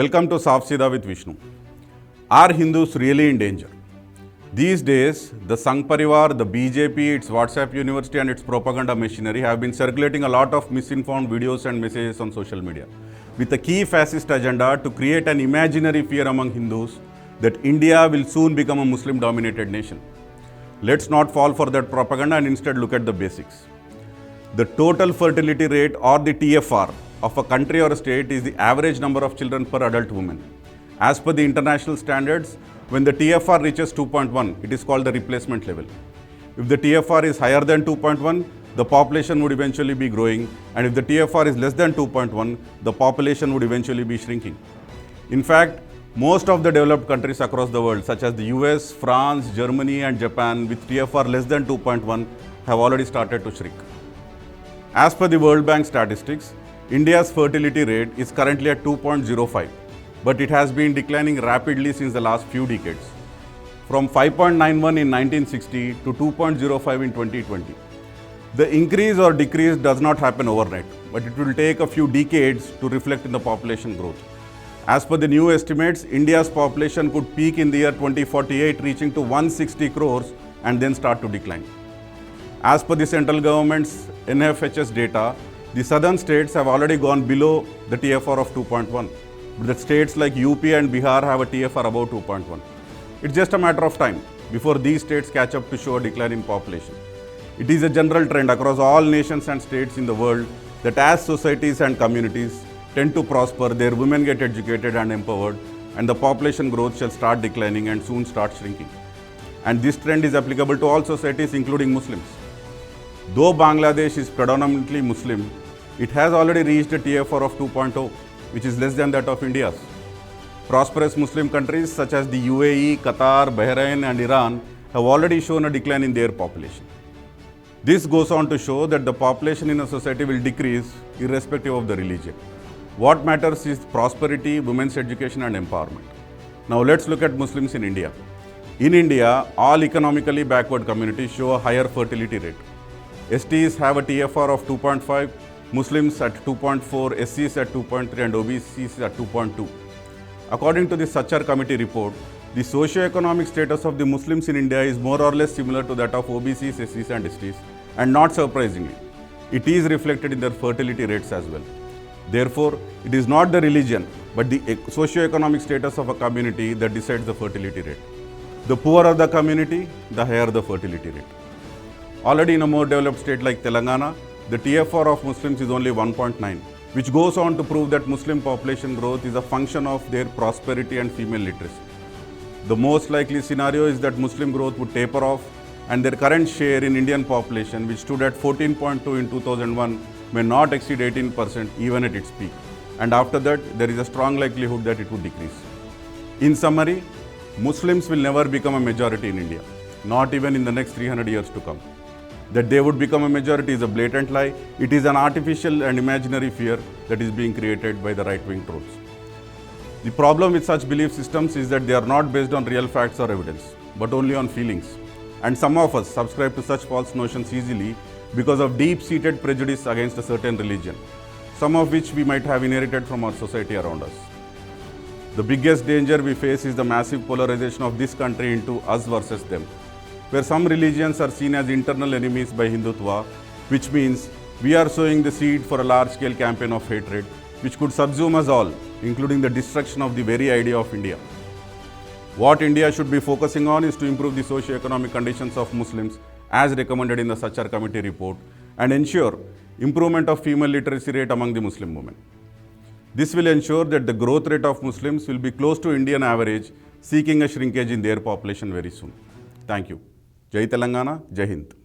Welcome to Saaf Sidaa with Vishnu. Are Hindus really in danger? These days, the Sangh Parivar, the BJP, its WhatsApp university and its propaganda machinery have been circulating a lot of misinformed videos and messages on social media with a key fascist agenda to create an imaginary fear among Hindus that India will soon become a Muslim-dominated nation. Let's not fall for that propaganda and instead look at the basics. The total fertility rate or the TFR of a country or a state is the average number of children per adult woman. As per the international standards, when the TFR reaches 2.1, it is called the replacement level. If the TFR is higher than 2.1, the population would eventually be growing, and if the TFR is less than 2.1, the population would eventually be shrinking. In fact, most of the developed countries across the world, such as the US, France, Germany and Japan, with TFR less than 2.1, have already started to shrink. As per the World Bank statistics, India's fertility rate is currently at 2.05, but it has been declining rapidly since the last few decades, from 5.91 in 1960 to 2.05 in 2020. The increase or decrease does not happen overnight, but it will take a few decades to reflect in the population growth. As per the new estimates, India's population could peak in the year 2048, reaching to 160 crores and then start to decline. As per the central government's NFHS data, the southern states have already gone below the TFR of 2.1. But the states like UP and Bihar have a TFR above 2.1. It's just a matter of time before these states catch up to show a decline in population. It is a general trend across all nations and states in the world that as societies and communities tend to prosper, their women get educated and empowered, and the population growth shall start declining and soon start shrinking. And this trend is applicable to all societies, including Muslims. Though Bangladesh is predominantly Muslim, it has already reached a TFR of 2.0, which is less than that of India's. Prosperous Muslim countries such as the UAE, Qatar, Bahrain and Iran have already shown a decline in their population. This goes on to show that the population in a society will decrease irrespective of the religion. What matters is prosperity, women's education and empowerment. Now let's look at Muslims in India. In India, all economically backward communities show a higher fertility rate. STs have a TFR of 2.5, Muslims at 2.4, SCs at 2.3 and OBCs at 2.2. According to the Sachar Committee report, the socio-economic status of the Muslims in India is more or less similar to that of OBCs, SCs and STs, and not surprisingly, it is reflected in their fertility rates as well. Therefore, it is not the religion, but the socio-economic status of a community that decides the fertility rate. The poorer the community, the higher the fertility rate. Already in a more developed state like Telangana, the TFR of Muslims is only 1.9, which goes on to prove that Muslim population growth is a function of their prosperity and female literacy. The most likely scenario is that Muslim growth would taper off and their current share in Indian population, which stood at 14.2 in 2001, may not exceed 18% even at its peak. And after that, there is a strong likelihood that it would decrease. In summary, Muslims will never become a majority in India, not even in the next 300 years to come. That they would become a majority is a blatant lie. It is an artificial and imaginary fear that is being created by the right-wing trolls. The problem with such belief systems is that they are not based on real facts or evidence, but only on feelings. And some of us subscribe to such false notions easily because of deep-seated prejudice against a certain religion, some of which we might have inherited from our society around us. The biggest danger we face is the massive polarization of this country into us versus them, where some religions are seen as internal enemies by Hindutva, which means we are sowing the seed for a large-scale campaign of hatred, which could subsume us all, including the destruction of the very idea of India. What India should be focusing on is to improve the socio-economic conditions of Muslims as recommended in the Sachar Committee report and ensure improvement of female literacy rate among the Muslim women. This will ensure that the growth rate of Muslims will be close to Indian average, seeking a shrinkage in their population very soon. Thank you. Jai Telangana, Jai Hind.